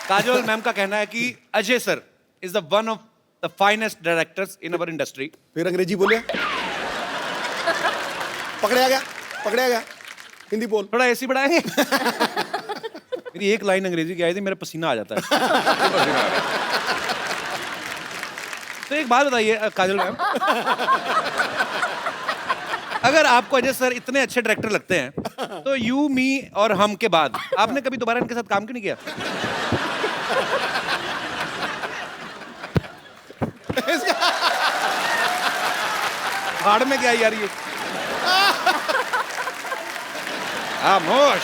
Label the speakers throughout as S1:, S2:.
S1: Kajol ma'am का कहना है कि Ajay sir is the one of the finest directors in our industry.
S2: फिर अंग्रेजी बोले, पकड़या गया, पकड़या गया। हिंदी बोल।
S1: थोड़ा एसी बढ़ाएंगे। मेरी एक लाइन अंग्रेजी की आई थी, मेरा पसीना आ जाता है। तो एक बात बताइए काजल मैम, अगर आपको अजय सर इतने अच्छे डायरेक्टर लगते हैं तो यू मी और हम के बाद आपने कभी दोबारा इनके साथ काम क्यों नहीं किया? भाड़ में क्या यार ये? खामोश।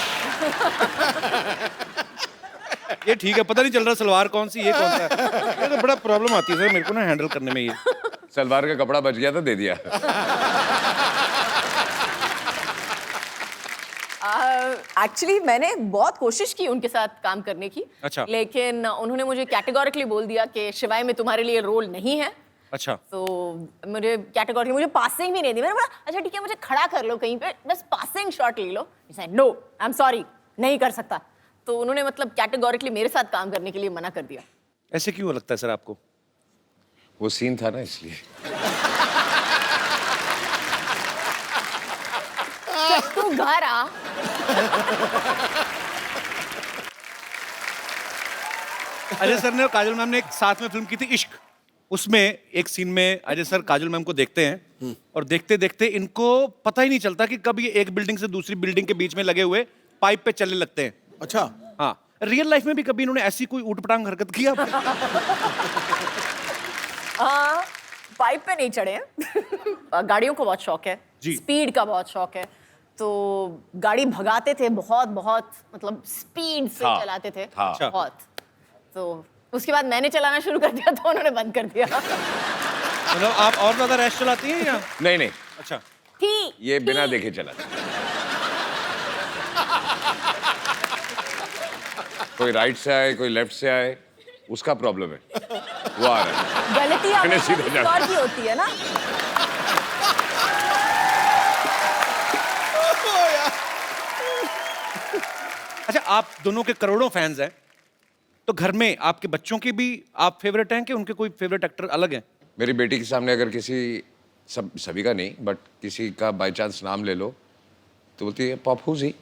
S1: ये ठीक है, पता नहीं चल रहा सलवार कौन सी ये कौन सा है। ये तो बड़ा प्रॉब्लम आती है सर मेरे को ना हैंडल करने में। ये
S3: सलवार का कपड़ा बच गया था, दे दिया।
S4: एक्चुअली मैंने बहुत कोशिश की उनके साथ काम करने की।
S1: अच्छा।
S4: लेकिन उन्होंने मुझे कैटेगोरिकली बोल दिया कि शिवाय में तुम्हारे लिए रोल नहीं है।
S1: अच्छा।
S4: तो मुझे कैटेगोरिकली मुझे पासिंग भी नहीं दी। मैंने बोला अच्छा ठीक है मुझे खड़ा कर लो कहीं पे, बस पासिंग शॉट ले लो। नो आई एम सॉरी, नहीं कर सकता। तो उन्होंने मतलब कैटेगोरिकली मेरे साथ काम करने के लिए मना कर दिया।
S1: ऐसे क्यों लगता है सर आपको?
S3: वो सीन था ना इसलिए।
S4: तू घर आ।
S1: अजय सर ने और काजल मैम ने एक साथ में फिल्म की थी इश्क। उसमें एक सीन में अजय सर काजल मैम को देखते हैं और देखते देखते इनको पता ही नहीं चलता कि कब ये एक बिल्डिंग से दूसरी बिल्डिंग के बीच में लगे हुए पाइप पे चलने लगते हैं।
S2: अच्छा।
S1: हाँ, रियल लाइफ में भी कभी इन्होंने ऐसी कोई ऊटपटांग हरकत की आप?
S4: हाँ, पाइप पे नहीं चढ़े हैं। गाड़ियों को बहुत शौक है, स्पीड का बहुत शौक है। तो गाड़ी भगाते थे बहुत बहुत, मतलब स्पीड से चलाते थे बहुत। तो उसके बाद मैंने चलाना शुरू कर दिया तो उन्होंने बंद कर दिया।
S1: मतलब आप और ज्यादा रैश चलाती हैं या?
S3: नहीं नहीं,
S1: अच्छा।
S3: ये बिना देखे चला। कोई राइट से आए, कोई लेफ्ट से आए, उसका प्रॉब्लम है, वो आ रहा है।
S4: गलती
S3: मैंने सीधे जाना।
S4: और की होती है ना।
S1: अच्छा, आप दोनों के करोड़ों फैंस हैं, तो घर में आपके बच्चों के भी आप फेवरेट हैं कि उनके कोई फेवरेट एक्टर अलग हैं?
S3: मेरी बेटी के सामने अगर किसी, सभी का नहीं बट किसी का बाय चांस नाम ले लो तो बोलती है पप्पू जी।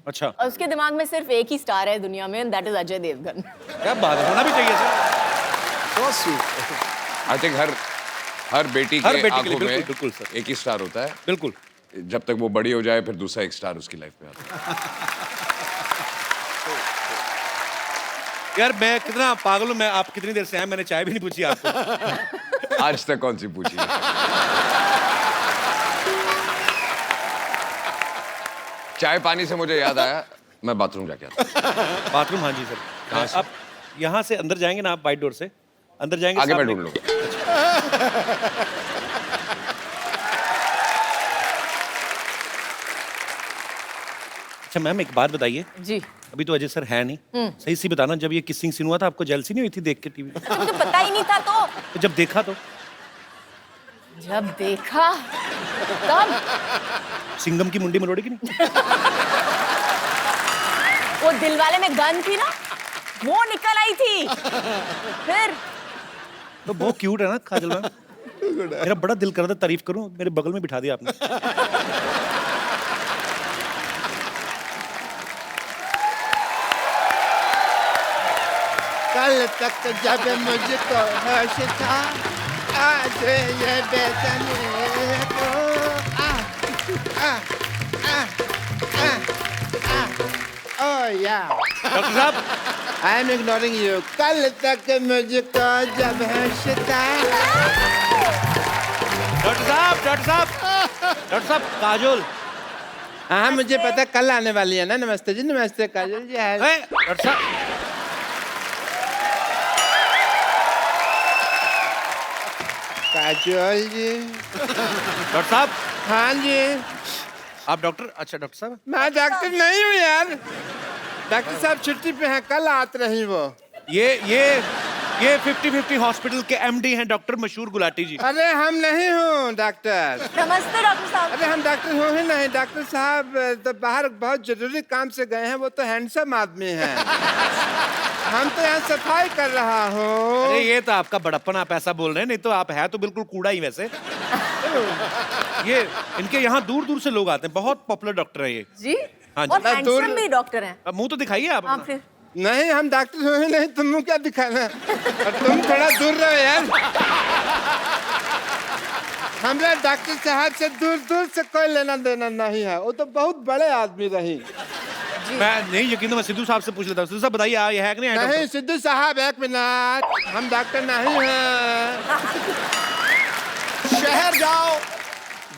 S1: अच्छा।
S4: और उसके दिमाग में सिर्फ एक ही स्टार है दुनिया में, दैट इज अजय देवगन।
S1: क्या बात है, होना भी चाहिए sir.
S2: So sweet.
S3: I think हर बेटी के
S1: के लिए
S3: आंखों में
S1: बिल्कुल सर।
S3: एक ही स्टार होता है।
S1: बिल्कुल।
S3: जब तक वो बड़ी हो जाए फिर दूसरा एक स्टार उसकी लाइफ में आता है।
S1: यार मैं कितना पागल हूँ, मैं आप कितनी देर से हैं, मैंने चाय भी नहीं पूछी आपको।
S3: आज तक कौन सी पूछी है? चाय पानी से मुझे याद आया, मैं बाथरूम जाके आता।
S1: बाथरूम? हाँ जी सर।
S3: कहाँ से?
S1: आप यहाँ से अंदर जाएंगे ना, आप वाइट डोर से अंदर जाएंगे,
S3: आगे मैं
S1: सामने-
S3: ढूंढ लूंगा।
S1: अच्छा मैम एक बात बताइए
S4: जी।
S1: अभी तो अजय सर है नहीं, सही सी बताना, जब ये किसिंग सीन हुआ था आपको जेलसी नहीं हुई थी देख के टीवी?
S4: मुझे पता ही नहीं था। तो
S1: जब देखा तो
S4: जब देखा तब
S1: सिंघम की मुंडी मरोड़ी की नहीं?
S4: वो दिलवाले में गन थी ना, वो निकल आई थी। फिर
S1: तो बहुत क्यूट है ना काजल मैम। मेरा बड़ा दिल कर रहा था तारीफ करूं, मेरे बगल में बिठा दिया आपने।
S5: कल तक जब मुझको होश था, आज ये बेचैनी को Oh yeah.
S1: डॉक्टर साहब,
S5: I am ignoring you. कल तक मुझको जब होश था।
S1: डॉक्टर साहब, डॉक्टर साहब, डॉक्टर साहब, काजोल।
S5: हाँ मुझे पता कल आने वाली है ना। नमस्ते जी, नमस्ते काजल जी।
S1: ए, डॉक्टर साहब,
S5: काजल जी।
S1: डॉक्टर साहब,
S5: हाँ जी।
S1: आप डॉक्टर? अच्छा डॉक्टर साहब,
S5: मैं डॉक्टर नहीं हूँ यार। डॉक्टर साहब छुट्टी पे हैं, कल आते रही वो।
S1: ये 50-50 हॉस्पिटल के एमडी हैं डॉक्टर मशहूर गुलाटी जी।
S5: अरे हम नहीं हूँ डॉक्टर।
S4: नमस्ते डॉक्टर साहब।
S5: अरे हम डॉक्टर हो ही नहीं। डॉक्टर साहब तो बाहर बहुत जरूरी काम से गए हैं, वो तो हैंडसम आदमी हैं। हम तो यहाँ सफाई कर रहा हूँ।
S1: अरे ये तो आपका बड़प्पन, आप ऐसा बोल रहे हैं, नहीं तो आप है तो बिल्कुल कूड़ा ही वैसे। ये इनके यहाँ दूर दूर से लोग आते हैं, बहुत पॉपुलर डॉक्टर है ये।
S4: जी
S1: हाँ जी।
S4: और
S5: मैं दूर-
S4: हैंडसम भी डॉक्टर हैं।
S1: अब मुंह तो दिखाइए आप
S4: हाँ
S1: अपना।
S4: फिर
S5: नहीं, हम डॉक्टर हुए नहीं, तुम क्या दिखाना। और तुम थोड़ा दूर रहो यार। हमरा डॉक्टर साहब से दूर दूर से कोई लेना देना नहीं है, वो तो बहुत बड़े आदमी रही।
S1: मैं नहीं यकीन, तो मैं सिद्धू साहब से पूछ लेता हूँ। सिद्धू साहब बताइए, ये है कि नहीं है
S5: नहीं
S1: डॉक्टर?
S5: सिद्धू साहब, एक मिनट, हम डॉक्टर नहीं हैं।
S2: शहर जाओ,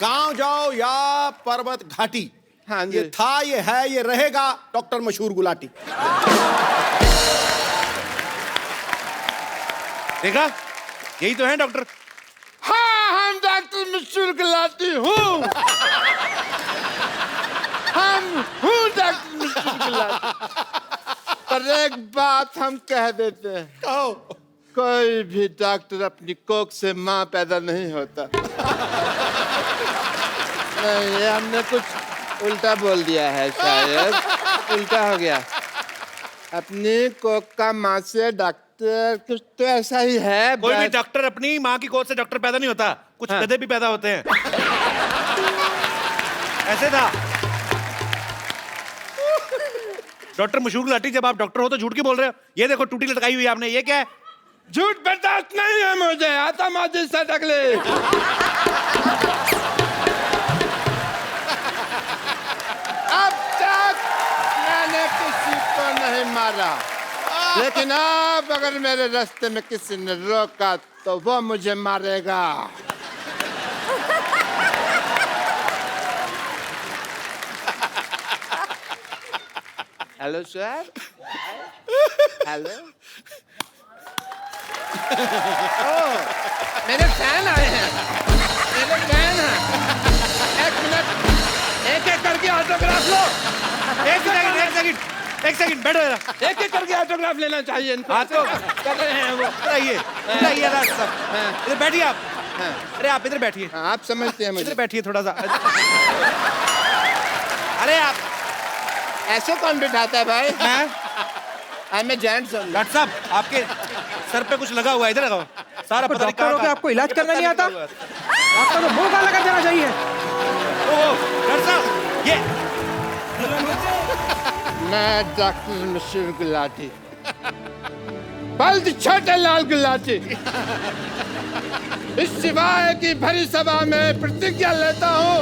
S2: गांव जाओ या पर्वत घाटी,
S5: हाँ जी।
S2: ये था, ये है, ये रहेगा डॉक्टर मशहूर गुलाटी।
S1: देखा, यही तो है डॉक्टर।
S5: हाँ, हम डॉक्टर मशहूर गुलाटी हूँ। हम हूँ डॉक्टर मशहूर गुलाटी। पर एक बात हम कह देते हैं,
S2: कहो।
S5: कोई भी डॉक्टर अपनी कोख से माँ पैदा नहीं होता। नहीं, ये हमने कुछ उल्टा बोल दिया है, शायद उल्टा हो गया। अपनी कोख का माँ से डॉक्टर, कुछ तो ऐसा ही है।
S1: कोई भी
S5: बस-
S1: डॉक्टर अपनी माँ की गोद से डॉक्टर पैदा नहीं होता, कुछ
S5: हाँ।
S1: गधे भी पैदा होते हैं। ऐसे था डॉक्टर मशहूर गुलाटी। जब आप डॉक्टर हो तो झूठ क्यों बोल रहे हो? ये देखो टूटी लटकाई हुई है आपने, ये क्या है?
S5: झूठ बर्दाश्त नहीं है मुझे, आता माजी से टकले। अब तक मैंने किसी को नहीं मारा, लेकिन अब अगर मेरे रास्ते में किसी ने रोका तो वो मुझे मारेगा। Hello sir. हेलो। मेरे फैन आए हैं, मेरे फैन हैं। एक मिनट, एक एक करके ऑटोग्राफ लो।
S1: एक सेकंड बैठो जरा।
S5: एक एक करके ऑटोग्राफ लेना चाहिए इनको।
S1: हाँ तो
S5: कर रहे हैं वो।
S1: इधर राज साहब, इधर बैठिए आप। अरे आप इधर बैठिए,
S5: हाँ, आप समझते हैं
S1: इधर
S5: मुझे।
S1: बैठिए थोड़ा सा। अरे आप,
S5: ऐसे कौन बिठाता है भाई?
S1: मैं
S5: मैं जेंट्स हूँ।
S1: डॉक्टर साहब, आपके सर पे कुछ लगा हुआ है, इधर लगाओ। सारा पता नहीं
S6: डॉक्टर हो के
S1: कहाँ-
S6: आपको इलाज करना नहीं आता? आपका तो मुंह काला कर देना चाहिए।
S1: ओह, डॉक्टर साहब, ये
S5: मैं डॉक्टर मशहूर गुलाटी, बल्द छोटे लाल गुलाटी, इस सिवाय की भरी सभा में प्रतिज्ञा लेता हूँ,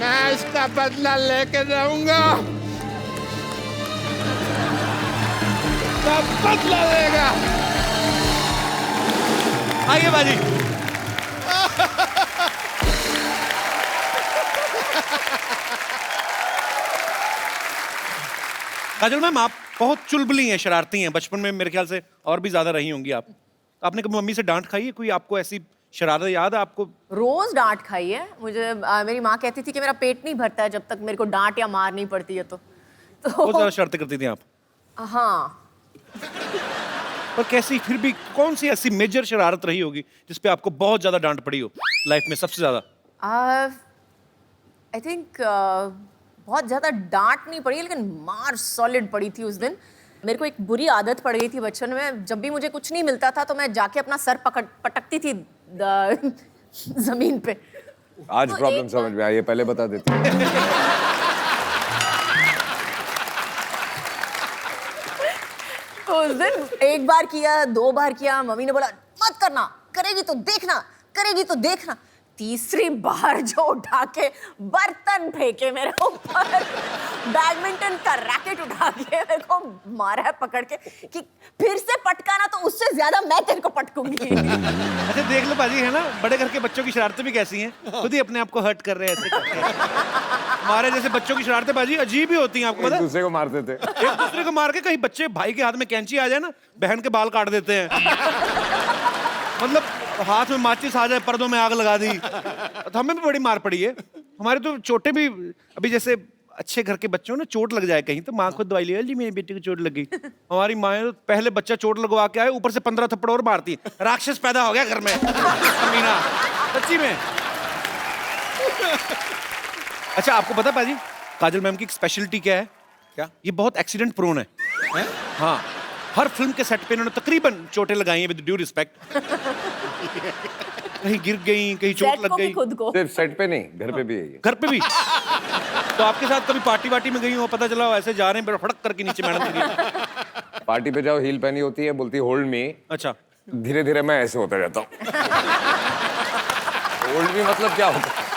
S5: मैं इसका बदला लेके रहूंगा। सब बदला लेगा।
S1: आइए बाजी। काजल मैम, आप बहुत चुलबुली हैं, शरारती हैं। बचपन में मेरे ख्याल से और भी ज्यादा रही होंगी आप। आपने कभी मम्मी से डांट खाई है? कोई आपको ऐसी शरारत याद है आपको?
S4: रोज डांट खाई है मुझे। मेरी माँ कहती थी कि मेरा पेट नहीं भरता है जब तक मेरे को डांट या मार नहीं पड़ती है तो
S1: बहुत ज्यादा शरारतें करती थी आप।
S4: हाँ।
S1: पर कैसी, फिर भी कौन सी ऐसी मेजर शरारत रही होगी जिसपे आपको बहुत ज्यादा डांट पड़ी हो लाइफ में, सबसे ज्यादा?
S4: आई थिंक बहुत ज़्यादा डांट नहीं पड़ी लेकिन मार सॉलिड पड़ी थी उस दिन। मेरे को एक बुरी आदत पड़ गई थी बचपन में, जब भी मुझे कुछ नहीं मिलता था तो मैं जाके अपना सर पटकती थी जमीन पे।
S3: आज
S4: तो
S3: प्रॉब्लम
S4: एक
S3: समझ में आई है, पहले बता देते।
S4: तो उस दिन एक बार किया, 2 बार किया, मम्मी ने बोला मत करना, करेगी तो देखना, करेगी तो देखना। तीसरी बार जो उठा के बर्तन फेंके मेरे ऊपर, बैडमिंटन का रैकेट उठा के मेरे को मारा है पकड़ के कि फिर से पटकाना तो उससे ज्यादा मैं तेरे को पटकूंगी।
S1: अच्छा देख लो बाजी, है ना, बड़े घर के बच्चों की शरारतें भी कैसी हैं, खुद ही अपने आप को हर्ट कर रहे हैं ऐसे करके। हमारे जैसे बच्चों की शरारतें बाजी अजीब ही होती हैं, आपको
S3: एक
S1: पता है?
S3: दूसरे को मारते थे।
S1: एक दूसरे को मार के, कहीं बच्चे भाई के हाथ में कैंची आ जाए ना, बहन के बाल काट देते हैं। मतलब हाथ में माचिस आ जाए, पर्दों में आग लगा दी। तो हमें भी बड़ी मार पड़ी है। हमारे तो चोटें भी, अभी जैसे अच्छे घर के बच्चों ने चोट लग जाए कहीं तो माँ खुद दवाई ले, जी मेरी बेटी को चोट लग गई। हमारी माँ तो पहले बच्चा चोट लगवा के आए, ऊपर से 15 थप्पड़ और मारती है। राक्षस पैदा हो गया घर में। अमीना, सच्ची में। अच्छा आपको पता पाजी, काजल मैम की एक स्पेशलिटी क्या है?
S2: क्या?
S1: ये बहुत एक्सीडेंट प्रोन है। हाँ, हर फिल्म के सेट पे इन्होंने तकरीबन चोटें लगाई हैं विद ड्यू रिस्पेक्ट। कहीं गिर गई, कहीं चोट
S4: सेट
S1: लग
S4: को भी
S1: गई।
S4: खुद को।
S3: सिर्फ सेट पे नहीं, घर पे भी है ये।
S1: घर पे भी। तो आपके साथ कभी पार्टी वार्टी में गई हो, पता चला ऐसे जा रहे हैं फड़क करके नीचे मैडम गिरी।
S3: पार्टी पे जाओ, हील पहनी होती है, बोलती होल्ड मी।
S1: अच्छा,
S3: धीरे धीरे मैं ऐसे होता जाता हूँ। होल्ड मी मतलब क्या होता है?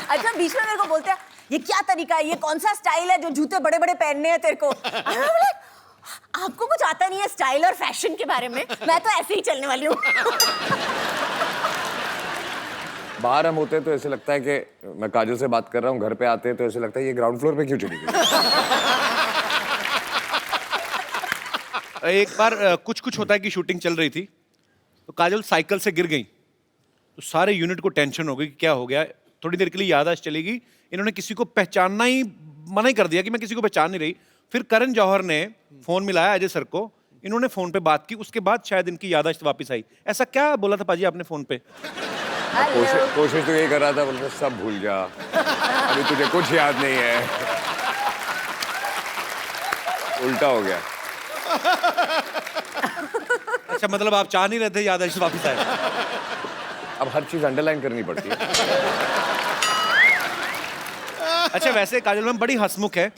S4: अच्छा, बीच में मेरे को बोलते हैं ये क्या तरीका है, ये कौन सा स्टाइल है जो जूते बड़े बड़े पहनने हैं तेरे को। मैं बोले, आपको कुछ आता नहीं है स्टाइल और फैशन के बारे में, मैं तो ऐसे ही चलने वाली हूँ।
S3: बाहर हम होते हैं तो ऐसे लगता है कि मैं काजल से बात कर रहा हूँ, घर पे आते हैं तो ऐसे लगता है ये ग्राउंड फ्लोर पे क्यों चली गई।
S1: एक बार कुछ होता है कि शूटिंग चल रही थी, तो काजल साइकिल से गिर गई, तो सारे यूनिट को टेंशन हो गई कि क्या हो गया। थोड़ी देर के लिए याददाश्त चलेगी, इन्होंने किसी को पहचानना ही मना ही कर दिया कि मैं किसी को पहचान नहीं रही। फिर करण जौहर ने फोन मिलाया अजय सर को, इन्होंने फोन पे बात की, उसके बाद शायद इनकी याददाश्त वापस आई। ऐसा क्या बोला था पाजी आपने फोन पे?
S3: कोशिश तो यही कर रहा था, बोलते सब भूल जा, अभी तुझे कुछ याद नहीं है। उल्टा हो गया।
S1: अच्छा, मतलब आप चाह नहीं रहे थे याददाश्त वापस आए?
S3: अब हर चीज अंडरलाइन करनी पड़ती है।
S4: अच्छा,
S1: वैसे काजल मैम बड़ी हंसमुख है,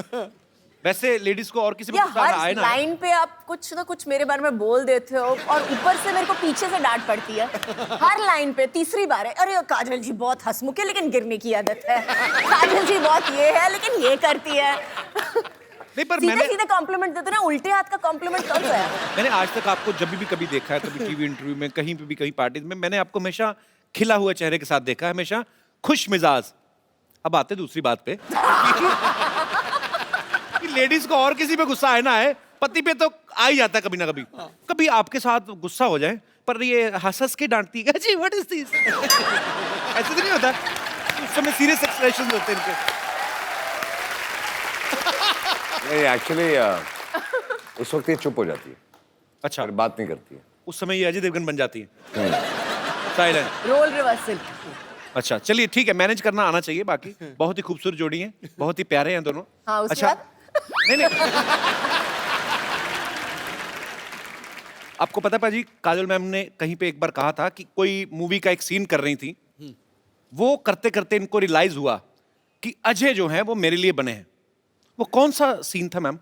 S1: वैसे लेडीज को और किसी पे
S4: या
S1: गुस्सा आए
S4: हर
S1: ना?
S4: लाइन पे आप कुछ ना कुछ मेरे बारे में बोल देते हो और ऊपर से मेरे को पीछे से डांट पड़ती है। हर लाइन पे तीसरी बार है, अरे काजल जी बहुत हंसमुख है लेकिन गिरने की आदत है, काजल जी बहुत ये है लेकिन ये करती है।
S1: नहीं, पर
S4: सीधे सीधे कॉम्प्लीमेंट देते ना, उल्टे हाथ का कॉम्प्लीमेंट कौन सा है?
S1: मैंने आज तक आपको जब भी कभी देखा है, कभी टीवी इंटरव्यू में, कहीं पे भी, कहीं पार्टी में, मैंने आपको हमेशा खिला हुआ चेहरे के साथ देखा है, हमेशा खुश मिजाज। अब आते दूसरी बात पे कि लेडीज को और किसी पे गुस्सा आए ना आए, पति पे तो आ ही जाता है कभी ना कभी। कभी आपके साथ गुस्सा हो जाए पर ये हंस के डांटती है, जी व्हाट इज दिस, ऐसे तो नहीं होता? उस समय सीरियस एक्सप्रेशन होते हैं इनके।
S3: नहीं, एक्चुअली उस वक्त ये चुप हो जाती है,
S1: अच्छा,
S3: और बात नहीं करती है।
S1: उस समय ये अजय देवगन बन जाती है, साइलेंट।
S4: Role reversal.
S1: अच्छा, चलिए ठीक है, मैनेज करना आना चाहिए। बाकी बहुत ही खूबसूरत जोड़ी है, बहुत ही प्यारे हैं दोनों।
S4: हाँ, उसके
S1: अच्छा,
S4: बाद?
S1: नहीं आपको पता है पाजी, काजल मैम ने कहीं पे एक बार कहा था कि कोई मूवी का एक सीन कर रही थी, वो करते करते इनको रियलाइज हुआ कि अजय जो है वो मेरे लिए बने हैं। वो कौन सा सीन था मैम?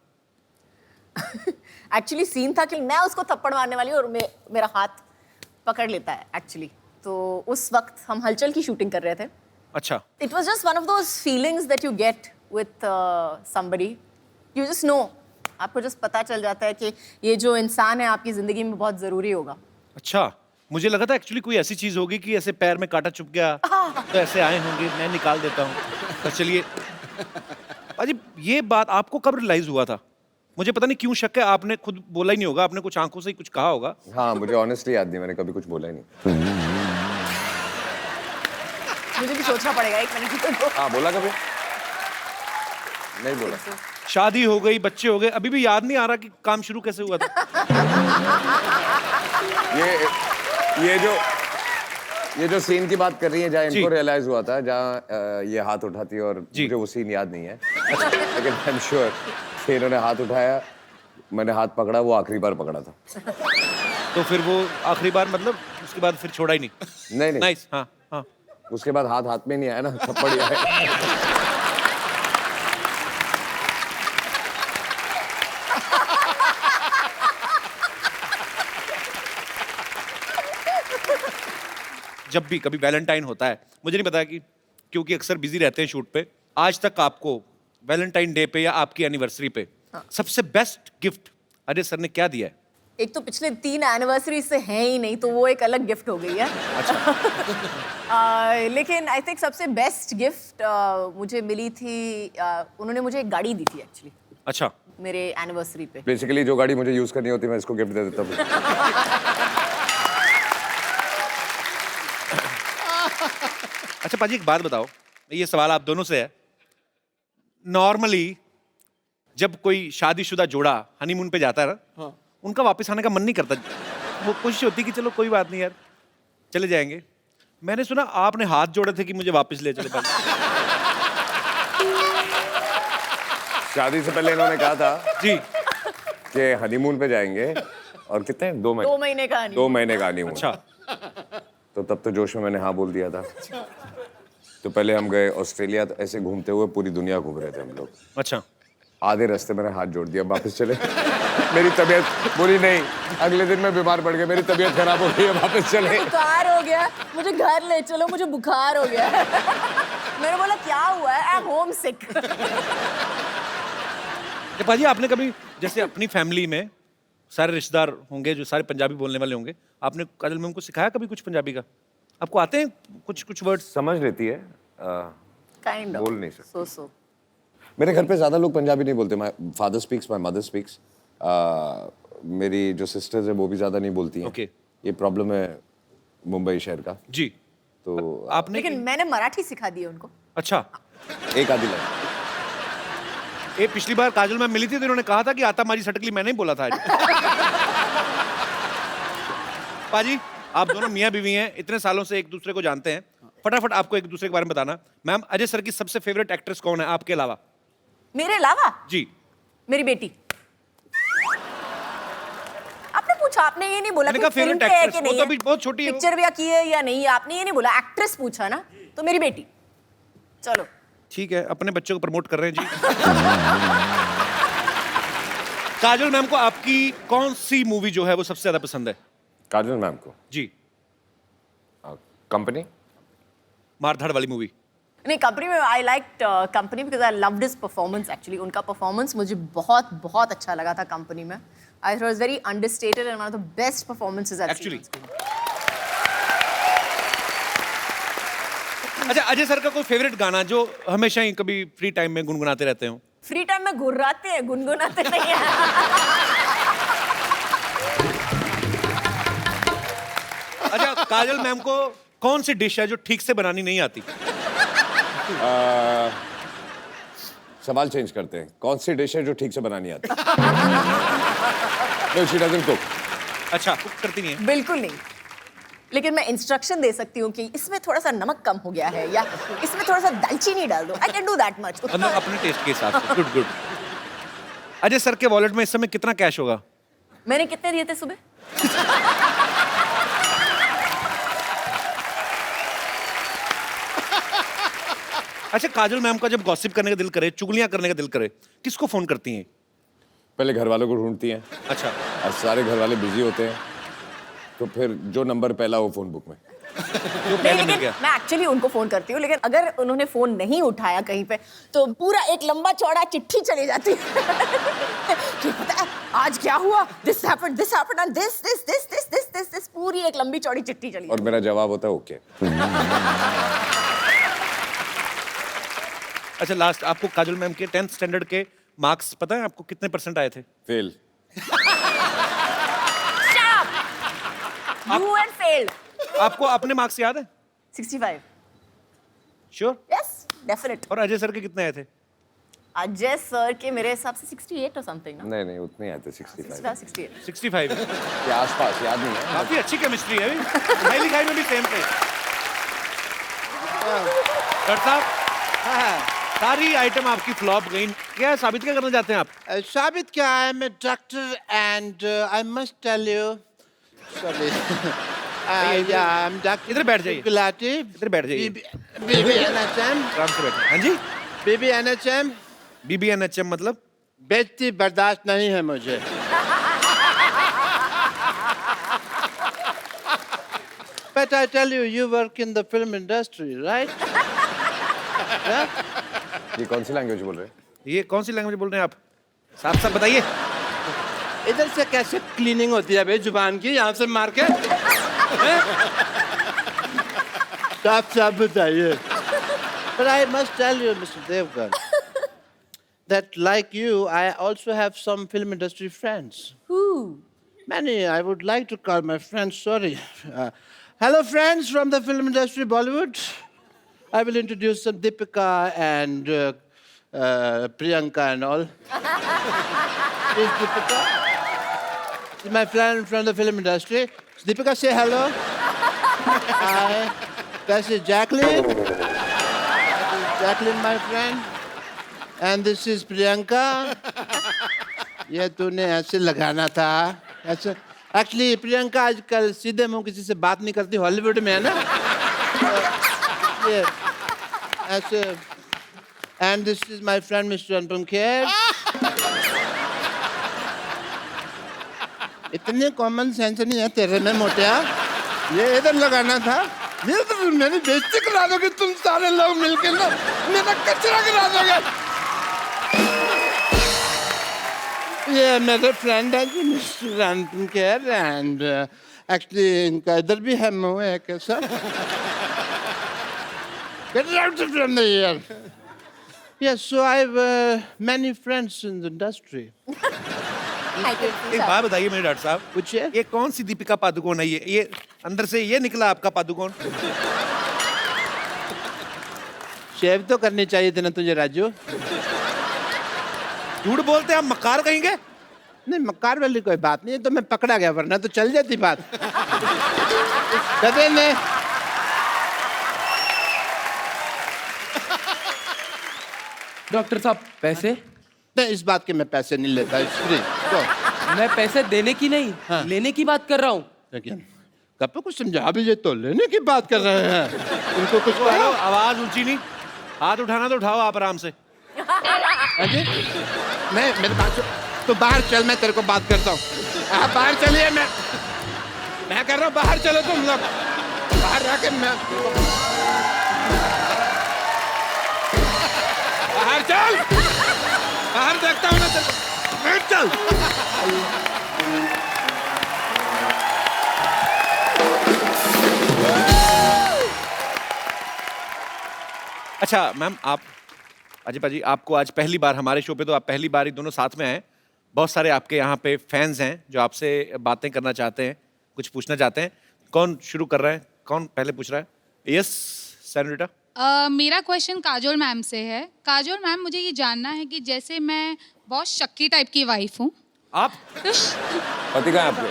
S4: एक्चुअली सीन था कि मैं उसको थप्पड़ मारने वाली हूँ और मेरा हाथ पकड़ लेता है एक्चुअली। तो उस वक्त हम हलचल की शूटिंग कर रहे थे।
S1: अच्छा,
S4: it was just one of those feelings that you get with somebody, you just know, आपको जस्ट पता चल जाता है कि ये जो इंसान है आपकी जिंदगी में बहुत जरूरी होगा।
S1: अच्छा, मुझे लगा था एक्चुअली कोई ऐसी चीज होगी कि ऐसे पैर में कांटा चुभ गया तो ऐसे आए होंगे, मैं निकाल देता हूँ। तो चलिए पाजी, ये बात आपको कब रियलाइज हुआ था? मुझे पता नहीं क्यों शक है, आपने खुद बोला ही नहीं होगा, आपने कुछ आंखों से ही कुछ कहा होगा।
S3: हाँ, मुझे ऑनेस्टली याद नहीं, मैंने कभी कुछ बोला ही नहीं।
S4: मुझे भी सोचना पड़ेगा एक मिनट।
S3: हाँ, बोला कभी नहीं बोला।
S1: शादी हो गई, बच्चे हो गए, अभी भी याद नहीं आ रहा कि काम शुरू कैसे हुआ था।
S3: ये जो सीन की बात कर रही है, जहाँ इनको रियलाइज हुआ था, जहाँ ये हाथ उठाती है, और मुझे वो सीन याद नहीं है, लेकिन आई एम श्योर कि इन्होंने हाथ उठाया, मैंने हाथ पकड़ा, वो आखिरी बार पकड़ा था।
S1: तो फिर वो आखिरी बार मतलब उसके बाद फिर छोड़ा ही नहीं?
S3: नहीं नहीं,
S1: नाइस। हाँ हाँ,
S3: उसके बाद हाथ में नहीं आया ना, थप्पड़ ही आया।
S1: जब भी कभी वैलेंटाइन होता है, मुझे नहीं पता कि क्योंकि अक्सर बिजी रहते हैं शूट पे, आज तक आपको वैलेंटाइन डे पे या आपकी एनिवर्सरी पे सबसे बेस्ट गिफ्ट अजय सर ने क्या दिया है?
S4: एक तो पिछले 3 एनिवर्सरी से हैं ही नहीं, तो वो एक अलग गिफ्ट हो गई है।
S1: अच्छा।
S4: लेकिन आई थिंक सबसे बेस्ट गिफ्ट मुझे मिली थी, उन्होंने मुझे एक गाड़ी दी थी एक्चुअली।
S1: अच्छा,
S4: मेरे एनिवर्सरी पे।
S3: बेसिकली जो गाड़ी मुझे यूज करनी होती है, मैं इसको गिफ्ट दे देता हूँ।
S1: अच्छा पाजी, एक बात बताओ, ये सवाल आप दोनों से है। नॉर्मली जब कोई शादीशुदा जोड़ा हनीमून पे जाता है ना, उनका वापस आने का मन नहीं करता, वो कोशिश होती कि चलो कोई बात नहीं यार, चले जाएंगे। मैंने सुना आपने हाथ जोड़े थे कि मुझे वापस ले चले।
S3: शादी से पहले इन्होंने कहा था
S1: जी
S3: कि हनीमून पे जाएंगे और कितने 2 महीने
S4: 2 महीने का नहीं
S3: 2 महीने का हनीमून।
S1: अच्छा
S3: तो तब तो जोश में मैंने हाँ बोल दिया था। तो पहले हम गए ऑस्ट्रेलिया, तो ऐसे घूमते हुए पूरी दुनिया घूम रहे थे हम लोग।
S1: अच्छा
S3: आधे रास्ते मैंने हाथ जोड़ दिया, वापस चले। मेरी तबीयत बुरी नहीं, अगले दिन मैं बीमार पड़ गया, मेरी तबीयत खराब हो गई है, वापस चले।
S4: बुखार हो गया, मुझे घर ले चलो, मुझे बुखार हो गया। मैंने बोला क्या हुआ है? आई एम होम सिक।
S1: पाजी आपने कभी जैसे अपनी फैमिली में सारे रिश्तेदार होंगे जो सारे पंजाबी बोलने वाले होंगे, आपने काजल मैम को सिखाया कभी कुछ पंजाबी का? आपको आते हैं कुछ कुछ वर्ड्स?
S3: समझ लेती है,
S4: काइंड ऑफ
S3: बोल नहीं सकते।
S4: सो
S3: मेरे घर पे ज्यादा लोग पंजाबी नहीं बोलते। My father speaks, my mother speaks. मेरी जो सिस्टर्स है वो भी ज्यादा नहीं बोलती हैं।
S1: Okay.
S3: ये प्रॉब्लम है मुंबई शहर का।
S1: जी
S3: तो
S1: आपने
S4: लेकिन मैंने मराठी सिखा दी उनको।
S1: अच्छा
S3: एक आधी लाइन।
S1: ये पिछली बार काजल मैम मिली थी तो इन्होंने कहा था कि आता मारी सटकली मैंने ही बोला था आज। पाजी आप दोनों मियाँ बीवी हैं, इतने सालों से एक दूसरे को जानते हैं, फटाफट आपको एक दूसरे के बारे में बताना। मैम अजय सर की सबसे फेवरेट एक्ट्रेस कौन है आपके अलावा?
S4: मेरे अलावा
S1: जी
S4: मेरी बेटी। आपने पूछा, आपने ये नहीं बोला
S1: मैंने
S4: कि
S1: कहा
S4: फिल्म
S1: favorite
S4: पे है
S1: actress,
S4: कि
S1: वो
S4: नहीं
S1: तो
S4: है,
S1: अभी बहुत छोटी है वो।
S4: पिक्चर भी की है या नहीं, आपने ये नहीं बोला, एक्ट्रेस पूछा ना, तो मेरी बेटी। चलो
S1: ठीक है, अपने बच्चों को प्रमोट कर रहे हैं जी। काजल मैम को आपकी कौन सी मूवी जो है वो सबसे ज्यादा पसंद है?
S3: काजल मैम को
S1: जी
S3: कंपनी।
S1: मारधाड़ वाली मूवी।
S4: नहीं, कंपनी में I like company because I loved his performance. Actually उनका परफॉर्मेंस मुझे बहुत बहुत अच्छा लगा था कंपनी में। I thought was very understated and one of the best performances I
S1: Actually. अच्छा अजय सर का कोई फेवरेट गाना जो हमेशा ही कभी फ्री टाइम में गुनगुनाते रहते हो?
S4: फ्री टाइम में गुर्राते हैं, गुनगुनाते नहीं हैं।
S1: अच्छा काजल मैम को कौन सी डिश है जो ठीक से बनानी नहीं आती?
S3: सवाल चेंज करते हैं, कौन सी डिश है जो ठीक से बनानी आती? No, she doesn't cook.
S1: अच्छा कुक करती नहीं है?
S4: बिल्कुल नहीं, लेकिन मैं इंस्ट्रक्शन दे सकती हूँ कि इसमें थोड़ा सा नमक कम हो गया है या इसमें थोड़ा सा दालचीनी डाल दो। I can do that much.
S1: मतलब अपने टेस्ट के हिसाब से। Good good. अजय सर के वॉलेट में इस समय कितना कैश होगा?
S4: मैंने कितने दिए थे सुबह?
S1: अच्छा काजल मैम का जब गॉसिप करने का दिल करे, चुगलियां करने का दिल करे, किसको फोन करती हैं?
S3: पहले घर वालों को ढूंढती हैं,
S1: अच्छा
S3: और सारे घर वाले बिजी होते हैं, तो फिर जो नंबर पहला हो फोन बुक में।
S1: जो
S4: नहीं,
S1: पहले मिल
S4: लेकिन
S1: गया।
S4: मैं एक्चुअली उनको फोन करती हूँ, लेकिन अगर उन्होंने फोन नहीं उठाया कहीं पे तो पूरा एक लंबा चौड़ा चिट्ठी चली जाती है कि पता है आज क्या हुआ, दिस हैपेंड एंड दिस, पूरी एक लंबी चौड़ी चिट्ठी चली
S3: और मेरा जवाब होता है ओके।
S1: अच्छा लास्ट आपको काजल मैम के 10th स्टैंडर्ड के मार्क्स पता है आपको कितने % आए थे?
S3: फेल।
S4: You and failed.
S1: आपको अपने मार्क्स याद है?
S4: 65।
S1: श्योर?
S4: Yes definite.
S1: और अजय सर के कितने आए थे?
S4: अजय सर के मेरे हिसाब से 68 और समथिंग ना।
S3: नहीं नहीं उतने आए थे, 65
S4: 68।
S1: 65
S3: के आसपास, याद नहीं है।
S1: काफी अच्छी केमिस्ट्री है अभी। पढ़ाई लिखाई में भी सेम थे। डॉक्टर साहब सारी आइटम आपकी फ्लॉप गई, क्या साबित क्या करना चाहते हैं आप?
S5: साबित क्या है, मैं doctor and I must tell you sorry doctor
S1: इधर बैठ जाइए।
S5: गुलाटी
S1: इधर बैठ जाइए।
S5: बीबी एनएचएम
S1: आराम से बैठे। हाँ जी
S5: बीबी एनएचएम
S1: BBNHM मतलब?
S5: बेइज्जती बर्दाश्त नहीं है मुझे। But I tell you, you work in the film industry, right? Yeah?
S3: ये कौन सी लैंग्वेज बोल रहे हैं?
S1: ये कौन सी लैंग्वेज बोल रहे हैं आप? साफ साफ बताइए।
S5: इधर से कैसे क्लीनिंग होती है भाई जुबान की, यहाँ से मार के? साफ साफ बताइए। But I must tell you, Mr. Devgan, that like you, I also have some film industry friends.
S4: Who?
S5: Many. I would like to call my friends. Sorry. Hello, friends from the film industry, Bollywood. I will introduce some Deepika and Priyanka and all. Is Deepika? She's my friend from the film industry. Deepika, say hello. Hi. This is Jacqueline. That is Jacqueline, my friend. And this is Priyanka. ये तूने ऐसे लगाना था, ऐसे. Actually Priyanka आजकल सीधे मुंह किसी से बात नहीं करती, हॉलीवुड में है ना. ये ऐसे. And this is my friend mister Anupam Kher. इतने कॉमन सेंस नहीं है तेरे में मोटिया. ये इधर लगाना था. ये तो मेरी बेइज्जती करा दोगे तुम सारे लोग मिलकर ना. मेरा कचरा गिरा दोगे. ये मेरे फ्रेंड है जी mister Anupam Kher. And actually इनका इधर भी है मुंह है कैसा. Get out from the here. Yes, so I have many friends in the industry.
S1: एक बात बताइए मेरे डॉक्टर साहब,
S5: पूछिए.
S1: ये कौन सी दीपिका पादुकोण है? ये अंदर से ये निकला आपका पादुकोण?
S5: शेव तो करनी चाहिए थी ना तुझे राजू.
S1: झूठ बोलते हैं आप, मक्कार कहेंगे?
S5: नहीं, मक्कार वाली कोई बात नहीं है. तो मैं पकड़ा गया, वरना तो चल जाती बात. कदे ने
S7: डॉक्टर साहब पैसे?
S5: नहीं, इस बात के मैं पैसे नहीं लेता. It's free. तो
S7: मैं पैसे देने की नहीं,
S5: हाँ.
S7: लेने की बात कर रहा हूँ.
S5: लेकिन कब को कुछ समझा भी, ये तो लेने की बात कर रहे हैं. उनको कुछ
S1: हेलो,
S5: कहो.
S1: आवाज ऊंची नहीं. हाथ उठाना तो उठाओ आप आराम से.
S5: अजय, मैं मेरे पास तो बाहर चल, मैं तेरे को बात करता हूँ. आप बाहर चलिए. मैं कर रहा हूँ, बाहर चलो तुम लोग. बाहर जाके मैं बाहर चल. बाहर देखता हूँ ना तेरे को. बाहर चल.
S1: अच्छा मैम, आप अजय पाजी, आपको आज पहली बार हमारे शो पे, तो आप पहली बार ही दोनों साथ में आए. बहुत सारे आपके यहाँ पे फैंस हैं जो आपसे बातें करना चाहते हैं, कुछ पूछना चाहते हैं. कौन शुरू कर रहा है? कौन पहले पूछ रहा है? Yes senorita.
S8: मेरा क्वेश्चन काजोल मैम से है. काजोल मैम, मुझे ये जानना है कि जैसे मैं बहुत शक्की टाइप की वाइफ हूँ.
S1: आप
S3: पति कहाँ है आपके?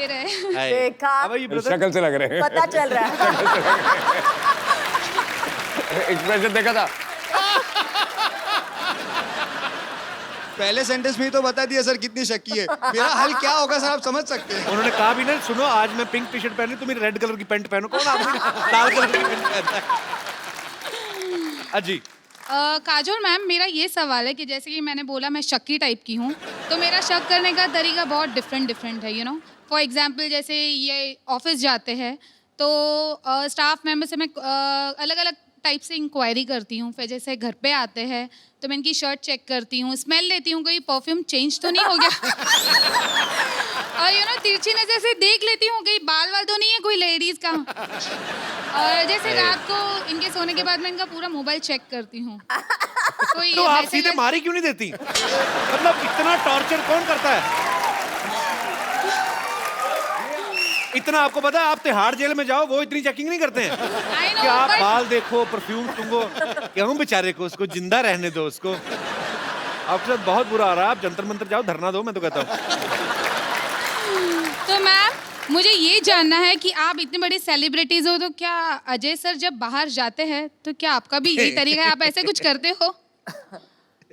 S8: ये रहे.
S4: देखा,
S1: How are you, brother?
S3: शक्ल से लग रहे हैं.
S4: पता चल रहा है.
S3: एक्सप्रेशन देखा था.
S9: पहले सेंटेंस में ही तो बता दिया सर कितनी शक्की है. मेरा हल क्या होगा सर, आप समझ सकते हैं.
S1: उन्होंने कहा भी ना, सुनो आज मैं पिंक टी शर्ट पहनी, तुम रेड कलर की पैंट पहनो. कौन आदमी लाल कलर की पैंट पहनता है? अजी.
S8: काजोल मैम, मेरा ये सवाल है कि जैसे कि मैंने बोला मैं शक्की टाइप की हूँ, तो मेरा शक करने का तरीका बहुत डिफरेंट है. फॉर एग्जाम्पल, जैसे ये ऑफिस जाते हैं तो स्टाफ मेंबर से मैं अलग अलग टाइप से इंक्वायरी करती हूँ. फिर जैसे घर पे आते हैं तो मैं इनकी शर्ट चेक करती हूँ, स्मेल लेती हूँ, कोई परफ्यूम चेंज तो नहीं हो गया. और तिरछी नजर से देख लेती हूँ कहीं बाल वाल तो नहीं है कोई लेडीज का. और जैसे रात को इनके सोने के बाद मैं इनका पूरा मोबाइल चेक करती हूँ. कोई
S1: तो आप
S8: message-
S1: सीधे मारी क्यों नहीं देती? मतलब इतना टॉर्चर कौन करता है? इतना आपको पता है, आप तिहाड़ जेल में जाओ, वो इतनी चेकिंग नहीं करते हैं
S8: I know,
S1: कि आप
S8: but-
S1: बाल देखो, परफ्यूम सूंघो. क्यों बेचारे को, उसको जिंदा रहने दो. उसको आपके साथ बहुत बुरा आ रहा है. आप जंतर मंतर जाओ, धरना दो, मैं तो कहता हूँ.
S8: तो मैम, मुझे ये जानना है कि आप इतनी बड़ी सेलिब्रिटीज हो, तो क्या अजय सर जब बाहर जाते हैं तो क्या आपका भी यही तरीका है, आप ऐसे कुछ करते हो?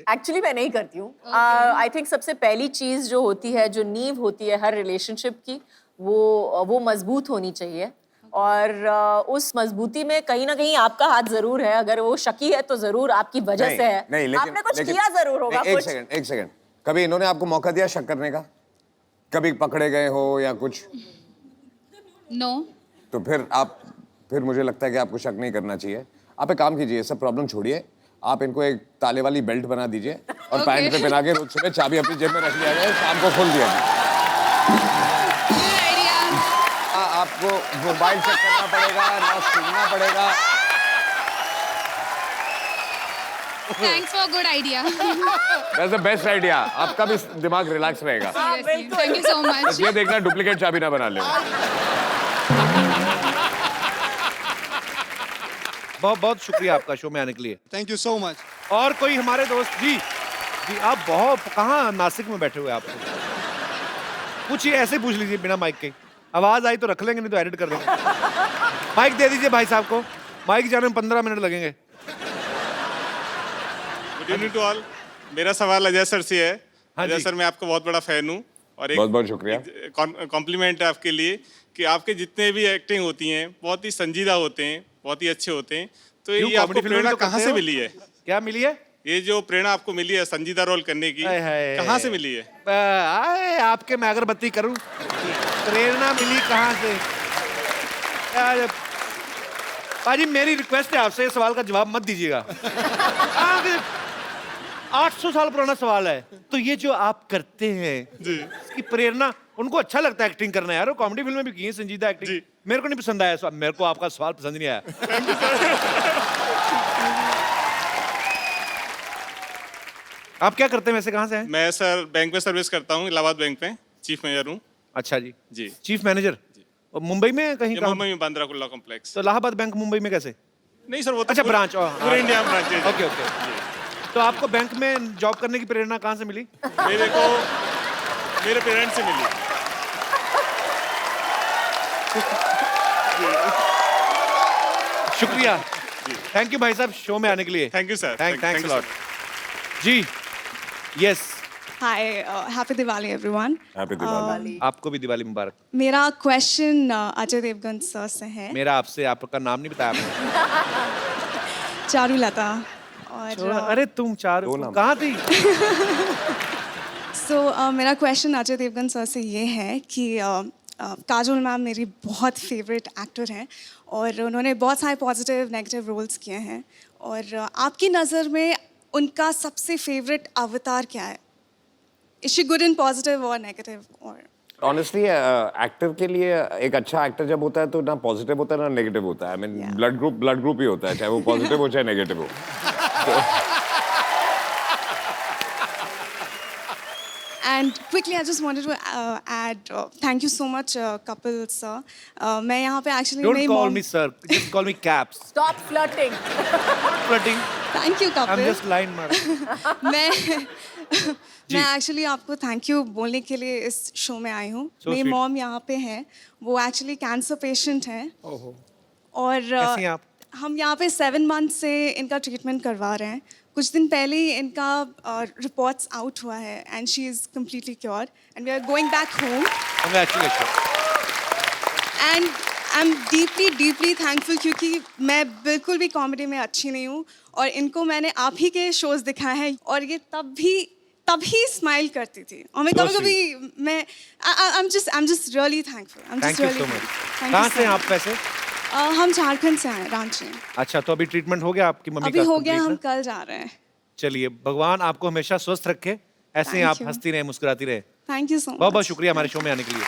S4: एक्चुअली मैं नहीं करती हूँ. आई थिंक सबसे पहली चीज जो होती है, जो नींव होती है हर रिलेशनशिप की, वो मजबूत होनी चाहिए. और उस मजबूती में कहीं ना कहीं आपका हाथ जरूर है. अगर वो शकी है तो जरूर आपकी वजह से है.
S3: नहीं, लेकिन
S4: आपने कुछ किया जरूर होगा.
S3: एक
S4: कुछ
S3: सेकंड. कभी इन्होंने आपको मौका दिया शक करने का? कभी पकड़े गए हो या कुछ?
S8: नो.
S3: तो फिर मुझे लगता है कि आपको शक नहीं करना चाहिए. आप एक काम कीजिए, सब प्रॉब्लम छोड़िए. आप इनको एक ताले वाली बेल्ट बना दीजिए और
S8: Okay.
S3: पैंट पे पहना के रोज सुबह चाबी अपनी जेब में रख लिया जाए, शाम को खोल दिया जाए. आपको मोबाइल चेक करना पड़ेगा ना, सुनना पड़ेगा.
S8: Thanks for good idea.
S3: That's the best idea. आपका भी दिमाग रिलैक्स रहेगा.
S8: थैंक यू सो
S3: बस
S8: मच.
S3: ये देखना डुप्लीकेट चाबी ना बना ले.
S1: बहुत बहुत शुक्रिया आपका शो में आने के लिए.
S9: Thank you so much.
S1: और कोई हमारे दोस्त? जी जी, आप बहुत कहाँ नासिक में बैठे हुए आप? पूछिए, ऐसे पूछ लीजिए बिना माइक के. आवाज आई तो रख लेंगे, नहीं तो एडिट कर देंगे. माइक दे दीजिए भाई साहब को. माइक जाने में 15 मिनट लगेंगे.
S10: Good evening to all. मेरा सवाल अजय सर से है।
S1: हाँ
S10: अजय
S1: जी।
S10: सर, मैं आपका बहुत बड़ा फैन हूँ और एक
S3: बहुत बहुत शुक्रिया।
S10: कॉम्प्लीमेंट है आपके लिए कि आपके जितने भी एक्टिंग होती हैं बहुत ही संजीदा होते हैं, बहुत ही अच्छे होते हैं। तो
S1: क्यों,
S10: ये आपको
S1: कॉमेडी फिल्म में
S10: प्रेरणा
S1: तो
S10: कहाँ
S1: करते
S10: से
S1: हो?
S10: मिली है?
S1: क्या मिली है?
S10: ये जो प्रेरणा आपको मिली है संजीदा रोल करने की,
S1: हाय हाय।
S10: कहाँ से मिली है?
S1: आए आपके मैं अगरबत्ती करूं, प्रेरणा मिली कहाँ से? यार पाजी, मेरी रिक्वेस्ट है आपसे, इस सवाल का जवाब मत दीजिएगा। 800 साल पुराना सवाल है। तो ये जो आप करते हैं
S10: जी।
S1: इसकी प्रेरणा, उनको अच्छा लगता है एक्टिंग करना यार, वो कॉमेडी फिल्म में भी की है संजीदा एक्टिंग।
S10: जी।
S1: मेरे को नहीं पसंद आया सवाल, मेरे को आपका सवाल पसंद नहीं आया। आप क्या करते हैं वैसे, कहाँ से हैं?
S10: मैं सर बैंक में सर्विस करता हूँ, इलाहाबाद बैंक में चीफ मैनेजर हूँ।
S1: अच्छा जी।
S10: जी।
S1: Chief manager. और मुंबई में कहीं
S10: ये
S1: कहाँ?
S10: मुंबई में बांद्रा कुर्ला कॉम्प्लेक्स।
S1: तो इलाहाबाद बैंक मुंबई में कैसे?
S10: नहीं सर, वो तो
S1: अच्छा,
S10: पूरे-
S1: ब्रांच।
S10: पूरे इंडिया में ब्रांच है।
S1: Okay okay. तो आपको बैंक में जॉब करने की प्रेरणा कहाँ से मिली?
S10: मेरे को मेरे पेरेंट्स से मिली।
S1: शुक्रिया। थैंक यू भाई साहब शो में आने के लिए।
S10: Thank you sir.
S1: Thanks lot ji. Yes,
S11: hi, happy Diwali everyone.
S3: Happy Diwali.
S1: आपको भी दिवाली मुबारक।
S11: मेरा क्वेश्चन अजय देवगन सर से है।
S1: मेरा आपसे, आपका नाम नहीं बताया आपने।
S11: चारुलता। और
S1: अरे तुम चार कहाँ थी?
S11: मेरा क्वेश्चन अजय देवगन सर से ये है कि काजोल मैम मेरी बहुत फेवरेट एक्टर हैं और उन्होंने बहुत सारे पॉजिटिव नेगेटिव रोल्स किए हैं और आपकी नज़र में उनका सबसे फेवरेट अवतार क्या है? Is she good in positive और नेगेटिव? और
S3: ऑनेस्टली एक्टर के लिए एक अच्छा एक्टर जब होता है तो ना पॉजिटिव होता है ना नेगेटिव होता है। आई मीन ब्लड ग्रुप ही होता है, चाहे वो पॉजिटिव हो चाहे नेगेटिव हो।
S11: And quickly, I just wanted to add, thank you so much, Kapil sir. मैं यहाँ पे actually
S1: Don't
S11: मेरी
S1: call
S11: mom.
S1: me sir, just call me Caps.
S4: Stop flirting.
S1: Flirting.
S11: Thank you,
S1: I'm
S11: Kapil.
S1: just line मार।
S11: मैं actually आपको thank you बोलने के लिए इस शो में आई हूँ।
S1: So
S11: मेरी
S1: sweet.
S11: मॉम यहाँ पे है, वो एक्चुअली कैंसर पेशेंट हैं और
S1: कैसी हैं आप?
S11: हम यहाँ पे 7 मंथ से इनका ट्रीटमेंट करवा रहे हैं। कुछ दिन पहले ही इनका रिपोर्ट्स आउट हुआ है and she is completely cure and we are going back home
S1: Congratulations.
S11: And I am deeply thankful क्योंकि मैं बिल्कुल भी कॉमेडी में अच्छी नहीं हूँ और इनको मैंने आप ही के शोज़ दिखाए हैं और ये तभी स्माइल करती थी और मैं
S1: So
S11: कभी मैं I am just really thankful.
S1: Thank you so much. कहाँ से हैं आप वैसे?
S11: हम झारखंड से आए, रांची।
S1: अच्छा, तो अभी ट्रीटमेंट हो गया आपकी मम्मी
S11: अभी
S1: का?
S11: हो गया,
S1: complete
S11: हम
S1: ना?
S11: कल जा रहे हैं।
S1: चलिए, भगवान आपको हमेशा स्वस्थ रखे, ऐसे ही
S11: Thank
S1: आप
S11: you.
S1: हंसती रहे, मुस्कुराती रहे।
S11: Thank you so much.
S1: बहुत बहुत शुक्रिया हमारे शो में आने के लिए।